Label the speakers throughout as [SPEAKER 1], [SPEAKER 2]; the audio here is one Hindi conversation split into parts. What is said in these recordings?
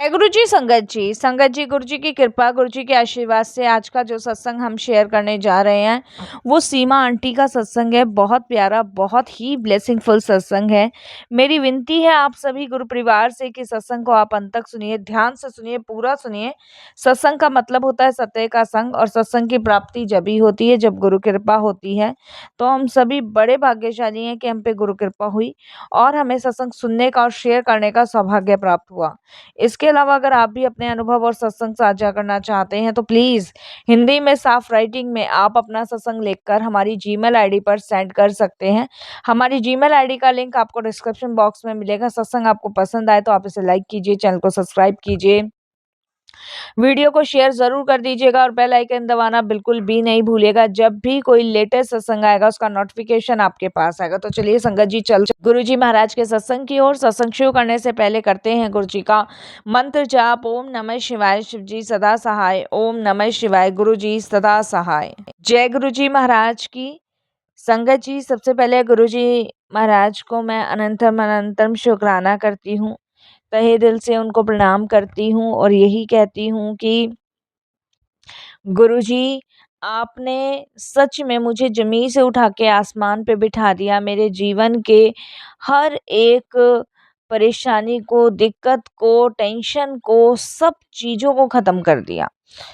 [SPEAKER 1] जय गुरु जी। संगत जी गुरु जी की कृपा, गुरु जी के आशीर्वाद से आज का जो सत्संग हम शेयर करने जा रहे हैं वो सीमा आंटी का सत्संग है। बहुत प्यारा, बहुत ही ब्लेसिंगफुल सत्संग है। मेरी विनती है आप सभी गुरु परिवार से कि सत्संग को आप अंत तक सुनिए, ध्यान से सुनिए, पूरा सुनिए। सत्संग का मतलब होता है सत्य का संग, और सत्संग की प्राप्ति जब ही होती है जब गुरु कृपा होती है। तो हम सभी बड़े भाग्यशाली हैं कि हम पे गुरु कृपा हुई और हमें सत्संग सुनने का और शेयर करने का सौभाग्य प्राप्त हुआ। इसके अलावा अगर आप भी अपने अनुभव और सत्संग साझा करना चाहते हैं तो प्लीज हिंदी में साफ राइटिंग में आप अपना सत्संग लिखकर हमारी जीमेल आईडी पर सेंड कर सकते हैं। हमारी जीमेल आईडी का लिंक आपको डिस्क्रिप्शन बॉक्स में मिलेगा। सत्संग आपको पसंद आए तो आप इसे लाइक कीजिए, चैनल को सब्सक्राइब कीजिए, वीडियो को शेयर जरूर कर दीजिएगा और बेल आइकन दबाना बिल्कुल भी नहीं भूलिएगा। जब भी कोई लेटेस्ट सत्संग आएगा उसका नोटिफिकेशन आपके पास आएगा। तो चलिए संगत जी, चल गुरु जी महाराज के सत्संग की ओर। सत्संग शुरू करने से पहले करते हैं गुरु जी का मंत्र जाप। ओम नमः शिवाय, शिव जी सदा सहाय। ओम नमः शिवाय, गुरु जी सदा सहाय। जय गुरु जी महाराज की। संगत जी, सबसे पहले गुरु जी महाराज को मैं अनंतम अनंतम शुक्राना करती हूँ, तहे दिल से उनको प्रणाम करती हूँ और यही कहती हूँ कि गुरुजी, आपने सच में मुझे ज़मीन से उठा के आसमान पे बिठा दिया। मेरे जीवन के हर एक परेशानी को, दिक्कत को, टेंशन को, सब चीज़ों को ख़त्म कर दिया।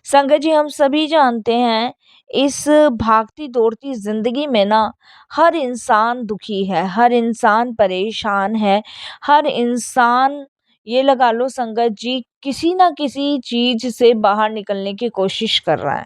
[SPEAKER 1] संगत जी, हम सभी जानते हैं इस भागती दौड़ती ज़िंदगी में ना हर इंसान दुखी है, हर इंसान परेशान है, हर इंसान, ये लगा लो संगत जी, किसी ना किसी चीज से बाहर निकलने की कोशिश कर रहा है।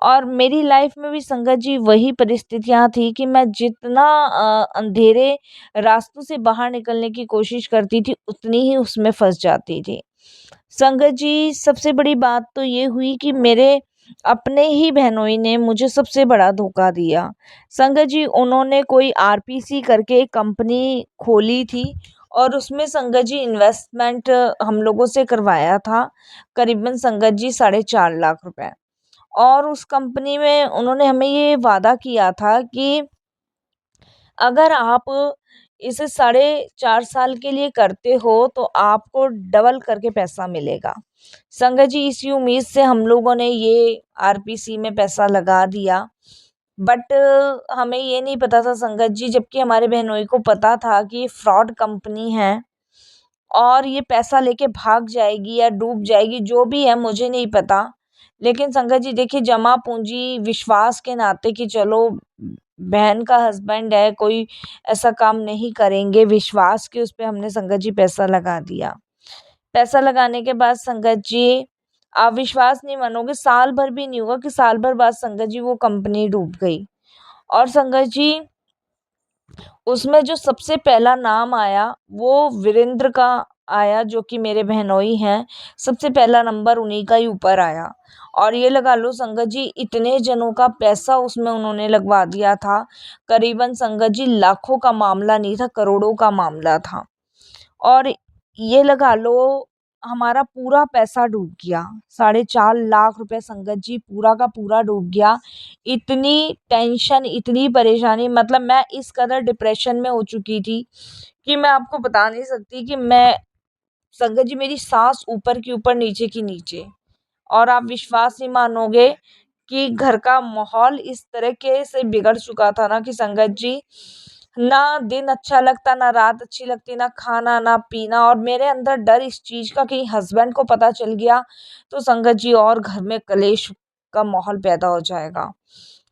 [SPEAKER 1] और मेरी लाइफ में भी संगत जी वही परिस्थितियां थी कि मैं जितना अंधेरे रास्तों से बाहर निकलने की कोशिश करती थी उतनी ही उसमें फंस जाती थी। संगत जी, सबसे बड़ी बात तो ये हुई कि मेरे अपने ही बहनोई ने मुझे सबसे बड़ा धोखा दिया। संगत जी, उन्होंने कोई आरपीसी करके कंपनी खोली थी और उसमें संगत जी इन्वेस्टमेंट हम लोगों से करवाया था, करीबन संगत जी 4.5 लाख रुपए। और उस कंपनी में उन्होंने हमें ये वादा किया था कि अगर आप इसे 4.5 साल के लिए करते हो तो आपको डबल करके पैसा मिलेगा। संगत जी, इसी उम्मीद से हम लोगों ने ये आरपीसी में पैसा लगा दिया। बट हमें ये नहीं पता था संगत जी, जबकि हमारे बहनोई को पता था कि ये फ्रॉड कंपनी है और ये पैसा लेके भाग जाएगी या डूब जाएगी, जो भी है मुझे नहीं पता। लेकिन संगत जी देखिए, जमा पूंजी विश्वास के नाते कि चलो बहन का हस्बैंड है, कोई ऐसा काम नहीं करेंगे, विश्वास के उस पे हमने संगत जी पैसा लगा दिया। पैसा लगाने के बाद संगत जी, आप विश्वास नहीं मानोगे, साल भर भी नहीं हुआ कि साल भर बाद संगत जी वो कंपनी डूब गई। और संगत जी, उसमें जो सबसे पहला नाम आया वो वीरेंद्र का आया, जो कि मेरे बहनोई हैं। सबसे पहला नंबर उन्हीं का ही ऊपर आया। और ये लगा लो संगत जी, इतने जनों का पैसा उसमें उन्होंने लगवा दिया था। करीबन संगत जी लाखों का मामला नहीं था, करोड़ों का मामला था। और ये लगा लो हमारा पूरा पैसा डूब गया। 4.5 लाख रुपए संगत जी पूरा का पूरा डूब गया। इतनी टेंशन, इतनी परेशानी, मतलब मैं इस कदर डिप्रेशन में हो चुकी थी कि मैं आपको बता नहीं सकती कि मैं, संगत जी मेरी सांस ऊपर की ऊपर, नीचे की नीचे। और आप विश्वास नहीं मानोगे कि घर का माहौल इस तरीके से बिगड़ चुका था ना कि संगत जी, ना दिन अच्छा लगता, ना रात अच्छी लगती, ना खाना ना पीना। और मेरे अंदर डर इस चीज का कि हस्बैंड को पता चल गया तो संगत जी और घर में कलेश का माहौल पैदा हो जाएगा।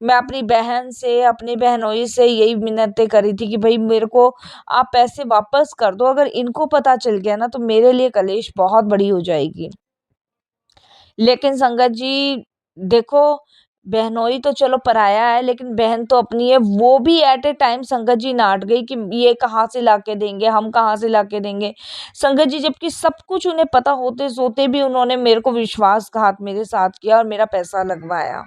[SPEAKER 1] मैं अपनी बहन से, अपनी बहनोई से यही मिन्नतें करी थी कि भाई मेरे को आप पैसे वापस कर दो, अगर इनको पता चल गया ना तो मेरे लिए कलेश बहुत बड़ी हो जाएगी। लेकिन संगत जी देखो, बहनोई तो चलो पराया है लेकिन बहन तो अपनी है। वो भी एट ए टाइम संगत जी नाट गई कि ये कहाँ से लाके देंगे, हम कहाँ से लाके देंगे। संगत जी, जबकि सब कुछ उन्हें पता होते सोते भी उन्होंने मेरे को विश्वासघात मेरे साथ किया और मेरा पैसा लगवाया।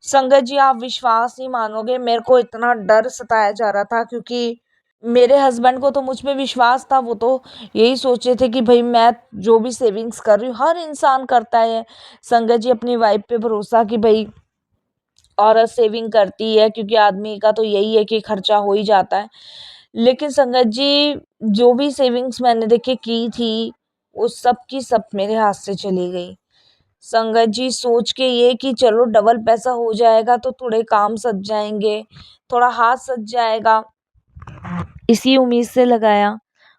[SPEAKER 1] संगत जी, आप विश्वास नहीं मानोगे, मेरे को इतना डर सताया जा रहा था क्योंकि मेरे हस्बैंड को तो मुझ पे विश्वास था। वो तो यही सोचे थे कि भाई मैं जो भी सेविंग्स कर रही हूँ, हर इंसान करता है संगत जी अपनी वाइफ पे भरोसा कि भाई औरत सेविंग करती है, क्योंकि आदमी का तो यही है कि खर्चा हो ही जाता है। लेकिन संगत जी, जो भी सेविंग्स मैंने देखिए की थी, वो सब की सब मेरे हाथ से चली गई। संगत जी सोच के ये कि चलो डबल पैसा हो जाएगा तो थोड़े काम सज जाएंगे, थोड़ा हाथ सज जाएगा, इसी उम्मीद से लगाया।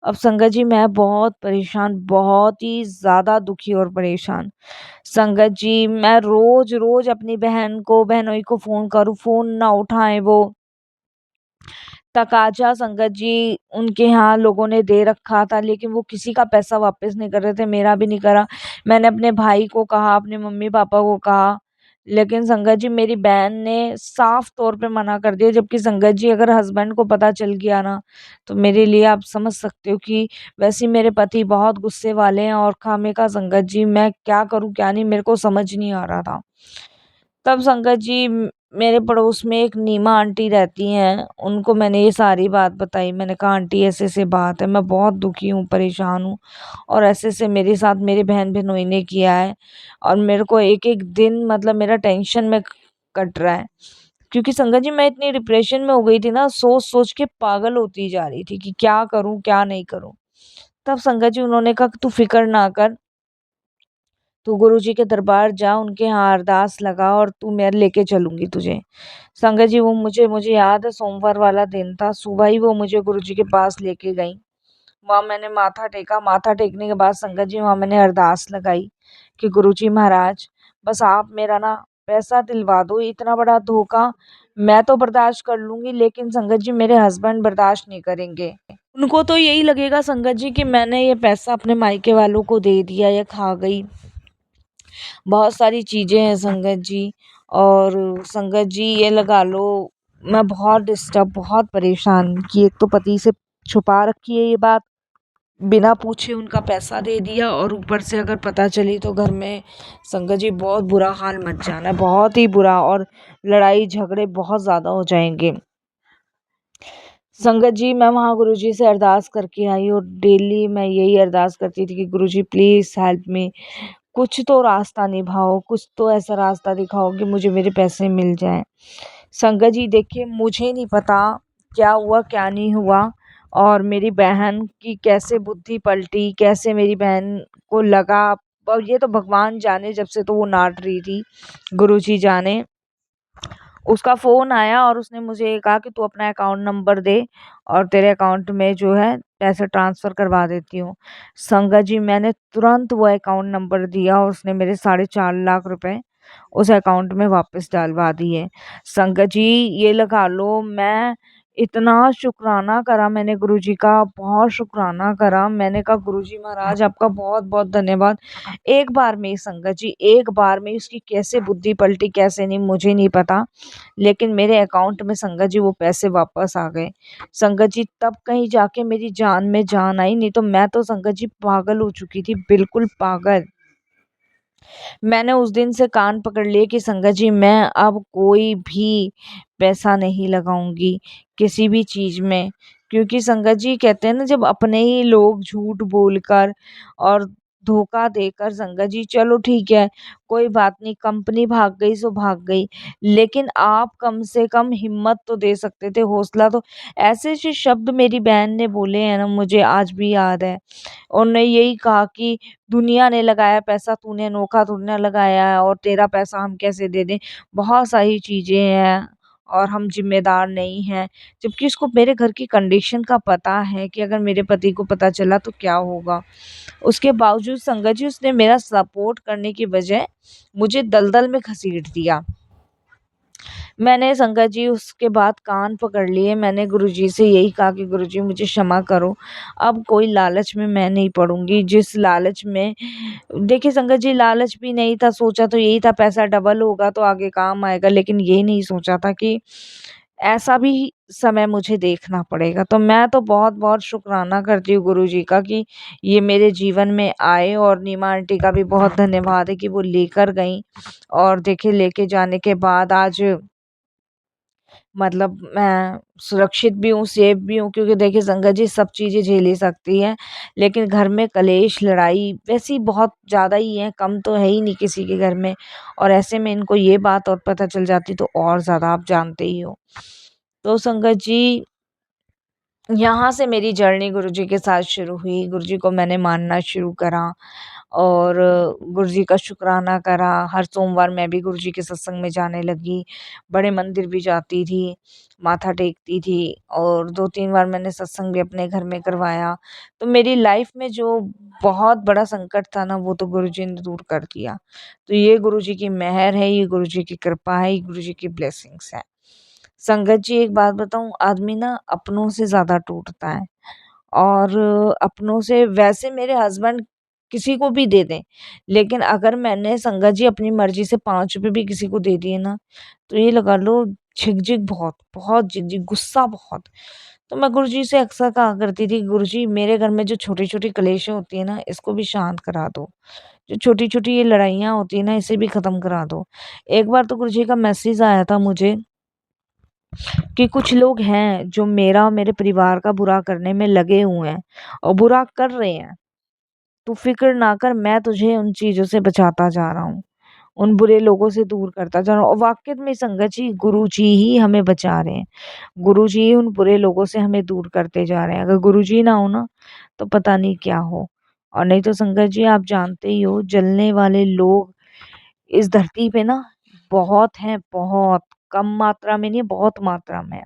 [SPEAKER 1] अब संगत जी मैं बहुत परेशान, बहुत ही ज़्यादा दुखी और परेशान। संगत जी मैं रोज रोज अपनी बहन को बहनोई को फोन करूं, फोन ना उठाएं वो। तकाजा संगत जी उनके यहाँ लोगों ने दे रखा था, लेकिन वो किसी का पैसा वापस नहीं कर रहे थे, मेरा भी नहीं करा। मैंने अपने भाई को कहा, अपने मम्मी पापा को कहा, लेकिन संगत जी मेरी बहन ने साफ तौर पे मना कर दिया। जबकि संगत जी अगर हस्बैंड को पता चल गया ना, तो मेरे लिए आप समझ सकते हो कि वैसे ही मेरे पति बहुत गुस्से वाले हैं। और खामे का संगत जी मैं क्या करूं क्या नहीं, मेरे को समझ नहीं आ रहा था। तब संगत जी मेरे पड़ोस में एक नीमा आंटी रहती हैं, उनको मैंने ये सारी बात बताई। मैंने कहा आंटी ऐसे ऐसे बात है, मैं बहुत दुखी हूँ, परेशान हूँ, और ऐसे ऐसे मेरे साथ मेरी बहन बहनोई ने किया है, और मेरे को एक एक दिन मतलब मेरा टेंशन में कट रहा है। क्योंकि संगत जी मैं इतनी डिप्रेशन में हो गई थी ना, सोच सोच के पागल होती जा रही थी कि क्या करूं क्या नहीं करूं। तब संगत जी उन्होंने कहा कि तू फिक्र ना कर, तू गुरुजी के दरबार जा, उनके यहाँ अरदास लगा, और तू मैं लेके चलूंगी तुझे। संगत जी वो मुझे याद है, सोमवार वाला दिन था, सुबह ही वो मुझे गुरुजी के पास लेके गई। वहां मैंने माथा टेका, माथा टेकने के बाद संगत जी वहां मैंने अरदास लगाई कि गुरुजी महाराज बस आप मेरा ना पैसा दिलवा दो, इतना बड़ा धोखा मैं तो बर्दाश्त कर लूंगी, लेकिन संगत जी मेरे हस्बैंड बर्दाश्त नहीं करेंगे। उनको तो यही लगेगा संगत जी कि मैंने ये पैसा अपने मायके वालों को दे दिया या खा गई। बहुत सारी चीजें हैं संगत जी। और संगत जी ये लगा लो, मैं बहुत डिस्टर्ब, बहुत परेशान कि एक तो पति से छुपा रखी है ये बात, बिना पूछे उनका पैसा दे दिया, और ऊपर से अगर पता चली तो घर में संगत जी बहुत बुरा हाल मच जाना है, बहुत ही बुरा, और लड़ाई झगड़े बहुत ज्यादा हो जाएंगे। संगत जी मैं वहाँ गुरुजी से अरदास करके आई, और डेली मैं यही अरदास करती थी कि गुरुजी प्लीज हेल्प मी, कुछ तो रास्ता निभाओ, कुछ तो ऐसा रास्ता दिखाओ कि मुझे मेरे पैसे मिल जाएं। संगत जी देखिए मुझे नहीं पता क्या हुआ क्या नहीं हुआ, और मेरी बहन की कैसे बुद्धि पलटी, कैसे मेरी बहन को लगा, और ये तो भगवान जाने, जब से तो वो नाट रही थी, गुरुजी जाने। उसका फोन आया और उसने मुझे कहा कि तू अपना अकाउंट नंबर दे, और तेरे अकाउंट में जो है पैसे ट्रांसफर करवा देती हूँ। संगत जी मैंने तुरंत वो अकाउंट नंबर दिया, और उसने मेरे 4.5 लाख रुपए उस अकाउंट में वापस डलवा दिए। संगत जी ये लगा लो, मैं इतना शुक्राना करा मैंने गुरुजी का, बहुत शुक्राना करा। मैंने कहा गुरुजी महाराज आपका बहुत बहुत धन्यवाद। एक बार में ही संगत जी, एक बार में उसकी कैसे बुद्धि पलटी कैसे नहीं मुझे नहीं पता, लेकिन मेरे अकाउंट में संगत जी वो पैसे वापस आ गए। संगत जी तब कहीं जाके मेरी जान में जान आई, नहीं तो मैं तो संगत जी पागल हो चुकी थी, बिल्कुल पागल। मैंने उस दिन से कान पकड़ लिए कि संगत जी मैं अब कोई भी पैसा नहीं लगाऊंगी किसी भी चीज में। क्योंकि संगत जी कहते हैं ना, जब अपने ही लोग झूठ बोलकर और धोखा देकर, संगत जी चलो ठीक है कोई बात नहीं, कंपनी भाग गई सो भाग गई, लेकिन आप कम से कम हिम्मत तो दे सकते थे, हौसला तो। ऐसे ऐसे शब्द मेरी बहन ने बोले हैं ना, मुझे आज भी याद है। उन्होंने यही कहा कि दुनिया ने लगाया पैसा, तूने अनोखा थोड़ी ना लगाया है, और तेरा पैसा हम कैसे दे दें, बहुत सारी चीजें हैं, और हम जिम्मेदार नहीं हैं। जबकि उसको मेरे घर की कंडीशन का पता है कि अगर मेरे पति को पता चला तो क्या होगा। उसके बावजूद संगत जी उसने मेरा सपोर्ट करने की बजाय मुझे दलदल में घसीट दिया। मैंने संगत जी उसके बाद कान पकड़ लिए, मैंने गुरुजी से यही कहा कि गुरुजी मुझे क्षमा करो, अब कोई लालच में मैं नहीं पड़ूंगी। जिस लालच में, देखिए संगत जी लालच भी नहीं था, सोचा तो यही था पैसा डबल होगा तो आगे काम आएगा, लेकिन ये नहीं सोचा था कि ऐसा भी समय मुझे देखना पड़ेगा। तो मैं तो बहुत बहुत शुक्राना करती हूँ गुरुजी का कि ये मेरे जीवन में आए, और नीमा आंटी का भी बहुत धन्यवाद है कि वो लेकर गई, और देखिए लेके जाने के बाद आज मतलब मैं सुरक्षित भी हूँ, सेफ भी हूँ। क्योंकि देखिए संगत जी सब चीज़ें झेल ही सकती हैं, लेकिन घर में कलेश लड़ाई वैसी बहुत ज़्यादा ही है, कम तो है ही नहीं किसी के घर में। और ऐसे में इनको ये बात और पता चल जाती तो और ज़्यादा, आप जानते ही हो। तो संगत जी यहाँ से मेरी जर्नी गुरुजी के साथ शुरू हुई। गुरुजी को मैंने मानना शुरू करा और गुरुजी का शुक्राना करा। हर सोमवार मैं भी गुरुजी के सत्संग में जाने लगी। बड़े मंदिर भी जाती थी, माथा टेकती थी और 2-3 बार मैंने सत्संग भी अपने घर में करवाया। तो मेरी लाइफ में जो बहुत बड़ा संकट था ना, वो तो गुरुजी ने दूर कर दिया। तो ये गुरुजी की मेहर है, ये गुरुजी की कृपा है, ये गुरुजी की ब्लेसिंग्स है। संगत जी, एक बात बताऊँ, आदमी ना अपनों से ज़्यादा टूटता है और अपनों से वैसे मेरे हस्बैंड किसी को भी दे दें, लेकिन अगर मैंने संगत जी अपनी मर्ज़ी से ₹5 भी किसी को दे दिए ना, तो ये लगा लो झिक-झिक बहुत, बहुत झिक-झिक, गुस्सा बहुत। तो मैं गुरुजी से अक्सर कहा करती थी, गुरुजी मेरे घर में जो छोटी-छोटी कलेशें होती हैं ना, इसको भी शांत करा दो। जो छोटी-छोटी ये लड़ाइयाँ होती हैं ना, इसे भी ख़त्म करा दो। एक बार तो गुरुजी का मैसेज आया था मुझे कि कुछ लोग हैं जो मेरा और मेरे परिवार का बुरा करने में लगे हुए हैं और बुरा कर रहे हैं। तू फ़िक्र ना कर, मैं तुझे उन चीज़ों से बचाता जा रहा हूँ। उन बुरे लोगों से दूर करता जा रहा हूँ और वाक़ई में संगत जी, गुरुजी ही हमें बचा रहे हैं। गुरुजी ही उन बुरे लोगों से हमें दूर करते जा रहे हैं। अगर गुरुजी ना हो ना, तो पता नहीं क्या हो। और नहीं तो संगत जी, आप जानते ही हो, जलने वाले लोग इस धरती पे ना बहुत हैं, बहुत। कम मात्रा में नहीं, बहुत मात्रा में।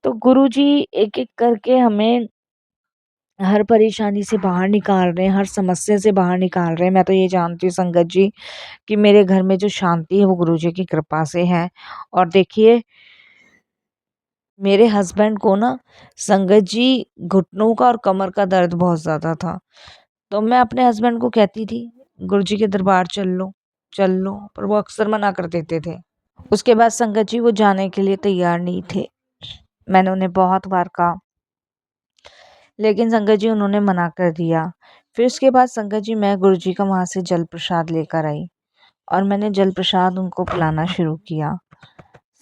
[SPEAKER 1] तो गुरुजी एक-एक करके हमें हर परेशानी से बाहर निकाल रहे हैं, हर समस्या से बाहर निकाल रहे हैं। मैं तो ये जानती हूँ संगत जी कि मेरे घर में जो शांति है वो गुरुजी की कृपा से है। और देखिए, मेरे हस्बैंड को ना संगत जी घुटनों का और कमर का दर्द बहुत ज़्यादा था। तो मैं अपने हस्बैंड को कहती थी, गुरुजी के दरबार चल लो, पर वो अक्सर मना कर देते थे। उसके बाद संगत जी वो जाने के लिए तैयार नहीं थे। मैंने उन्हें बहुत बार कहा, लेकिन संगत जी उन्होंने मना कर दिया। फिर उसके बाद संगत जी मैं गुरुजी का वहाँ से जल प्रसाद लेकर आई और मैंने जल प्रसाद उनको पिलाना शुरू किया।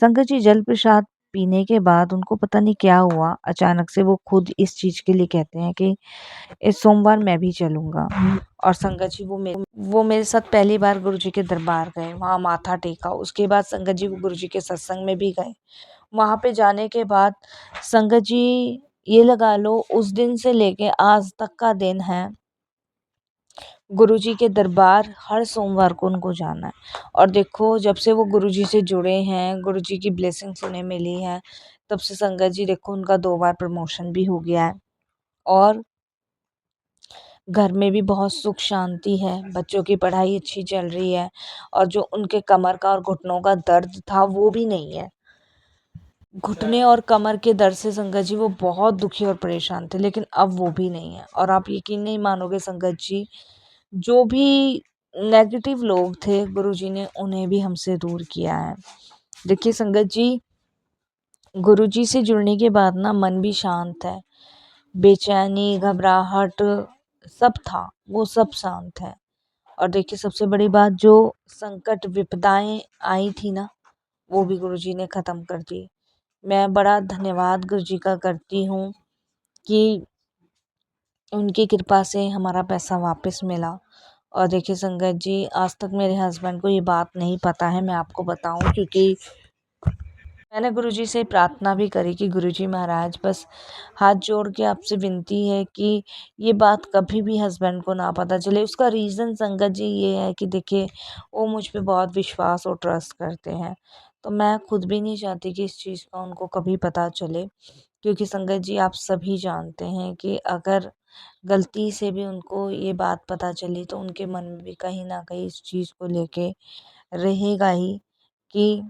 [SPEAKER 1] संगत जी जल प्रसाद पीने के बाद उनको पता नहीं क्या हुआ, अचानक से वो खुद इस चीज़ के लिए कहते हैं कि इस सोमवार मैं भी चलूँगा। और संगत जी वो मेरे साथ पहली बार गुरुजी के दरबार गए, वहाँ माथा टेका। उसके बाद संगत जी वो गुरुजी के सत्संग में भी गए। वहाँ पे जाने के बाद संगत जी ये लगा लो, उस दिन से लेके आज तक का दिन है, गुरुजी के दरबार हर सोमवार को उनको जाना है। और देखो, जब से वो गुरुजी से जुड़े हैं, गुरुजी की ब्लेसिंग्स उन्हें मिली है, तब से संगत जी देखो उनका 2 बार प्रमोशन भी हो गया है और घर में भी बहुत सुख शांति है, बच्चों की पढ़ाई अच्छी चल रही है और जो उनके कमर का और घुटनों का दर्द था वो भी नहीं है। घुटने और कमर के दर्द से संगत जी वो बहुत दुखी और परेशान थे, लेकिन अब वो भी नहीं है। और आप यकीन नहीं मानोगे संगत जी, जो भी नेगेटिव लोग थे, गुरुजी ने उन्हें भी हमसे दूर किया है। देखिए संगत जी, गुरुजी से जुड़ने के बाद ना मन भी शांत है। बेचैनी, घबराहट सब था, वो सब शांत है। और देखिए, सबसे बड़ी बात, जो संकट विपदाएं आई थी ना, वो भी गुरुजी ने ख़त्म कर दी। मैं बड़ा धन्यवाद गुरुजी का करती हूँ कि उनकी कृपा से हमारा पैसा वापस मिला। और देखिए संगत जी, आज तक मेरे हस्बैंड को ये बात नहीं पता है, मैं आपको बताऊं, क्योंकि मैंने गुरुजी से प्रार्थना भी करी कि गुरुजी महाराज, बस हाथ जोड़ के आपसे विनती है कि ये बात कभी भी हस्बैंड को ना पता चले। उसका रीज़न संगत जी ये है कि देखिए, वो मुझ पे बहुत विश्वास और ट्रस्ट करते हैं। तो मैं खुद भी नहीं चाहती कि इस चीज़ का उनको कभी पता चले, क्योंकि संगत जी आप सभी जानते हैं कि अगर गलती से भी उनको ये बात पता चली तो उनके मन में भी कहीं न कहीं इस चीज़ को लेके रहेगा ही कि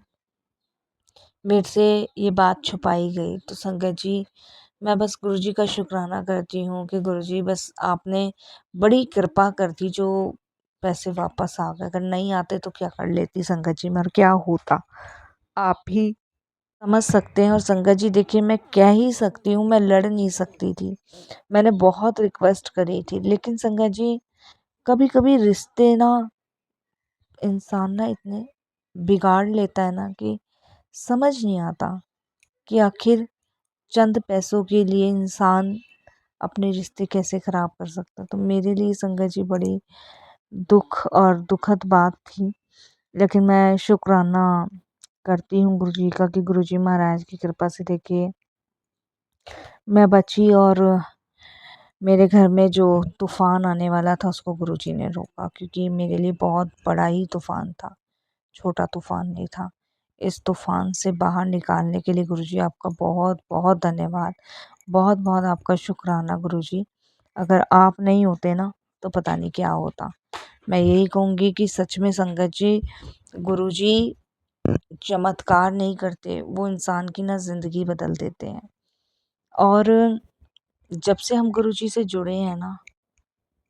[SPEAKER 1] मेरे से ये बात छुपाई गई। तो संगत जी, मैं बस गुरुजी का शुक्राना करती हूँ कि गुरुजी, बस आपने बड़ी कृपा कर दी, जो पैसे वापस आ गए। अगर नहीं आते तो क्या कर लेती संगत जी मैं, और क्या होता, आप ही समझ सकते हैं। और संगत जी देखिए, मैं कह ही सकती हूँ, मैं लड़ नहीं सकती थी। मैंने बहुत रिक्वेस्ट करी थी, लेकिन संगत जी कभी-कभी रिश्ते ना, इंसान ना इतने बिगाड़ लेता है ना कि समझ नहीं आता कि आखिर चंद पैसों के लिए इंसान अपने रिश्ते कैसे ख़राब कर सकता है। तो मेरे लिए संगत जी बड़ी दुख और दुखद बात थी, लेकिन मैं शुक्राना करती हूँ गुरुजी का कि गुरुजी महाराज की कृपा से देखिए मैं बची और मेरे घर में जो तूफ़ान आने वाला था उसको गुरुजी ने रोका, क्योंकि मेरे लिए बहुत बड़ा ही तूफ़ान था, छोटा तूफ़ान नहीं था। इस तूफ़ान से बाहर निकालने के लिए गुरुजी आपका बहुत-बहुत धन्यवाद। बहुत-बहुत आपका शुक्राना गुरुजी। अगर आप नहीं होते ना तो पता नहीं क्या होता। मैं यही कहूँगी कि सच में संगत जी, गुरुजी चमत्कार नहीं करते, वो इंसान की ना ज़िंदगी बदल देते हैं। और जब से हम गुरुजी से जुड़े हैं ना,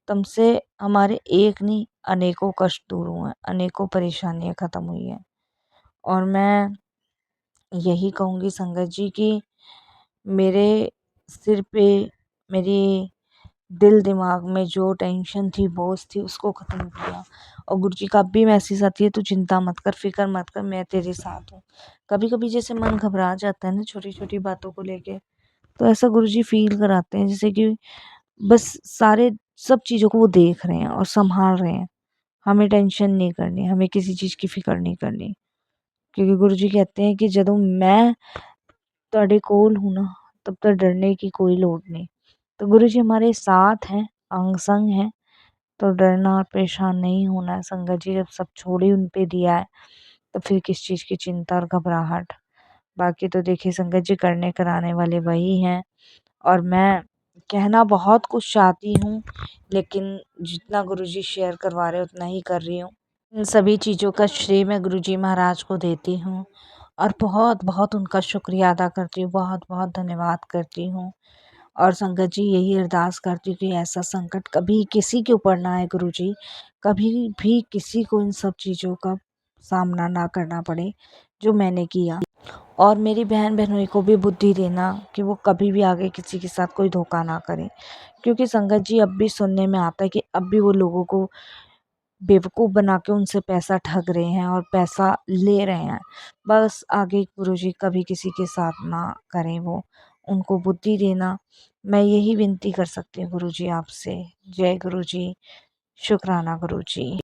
[SPEAKER 1] तब से हमारे एक नहीं अनेकों कष्ट दूर हुए हैं, अनेकों परेशानियाँ ख़त्म हुई हैं। और मैं यही कहूँगी संगत जी कि मेरे सिर पे, मेरी दिल दिमाग में जो टेंशन थी, बोझ थी, उसको ख़त्म किया। और गुरुजी का अब भी मैसेज आती है, तू चिंता मत कर, फ़िक्र मत कर, मैं तेरे साथ हूँ। कभी-कभी जैसे मन घबरा जाता है ना छोटी-छोटी बातों को लेके, तो ऐसा गुरुजी फ़ील कराते हैं जैसे कि बस सारे सब चीज़ों को वो देख रहे हैं और सँभाल रहे हैं। हमें टेंशन नहीं करनी, हमें किसी चीज़ की फ़िक्र नहीं करनी। क्योंकि गुरुजी कहते हैं कि ਜਦੋਂ मैं ਤੁਹਾਡੇ ਕੋਲ हूँ ना, तब तक डरने की कोई लोड़ नहीं। तो गुरुजी हमारे साथ हैं, अंग संग हैं, तो डरना और परेशान नहीं होना है संगत जी। जब सब छोड़ ही उन पे दिया है, तो फिर किस चीज़ की चिंता और घबराहट। बाकी तो देखिए संगत जी, करने कराने वाले वही हैं। और मैं कहना बहुत कुछ चाहती हूँ, लेकिन जितना गुरुजी शेयर करवा रहे हैं उतना ही कर रही हूँ। इन सभी चीज़ों का श्रेय मैं गुरुजी महाराज को देती हूँ और बहुत-बहुत उनका शुक्रिया अदा करती हूँ, बहुत-बहुत धन्यवाद करती हूँ। और संगत जी, यही अरदास करती हूँ कि ऐसा संकट कभी किसी के ऊपर ना आए गुरुजी, कभी भी किसी को इन सब चीज़ों का सामना ना करना पड़े जो मैंने किया। और मेरी बहन-बहनोई को भी बुद्धि देना कि वो कभी भी आगे किसी के साथ कोई धोखा ना करें। क्योंकि संगत जी, अब भी सुनने में आता है कि अब भी वो लोगों को बेवकूफ़ बना के उनसे पैसा ठग रहे हैं और पैसा ले रहे हैं। बस आगे गुरुजी कभी किसी के साथ ना करें वो, उनको बुद्धि देना। मैं यही विनती कर सकती हूँ गुरुजी आपसे। जय गुरुजी, शुक्राना गुरुजी।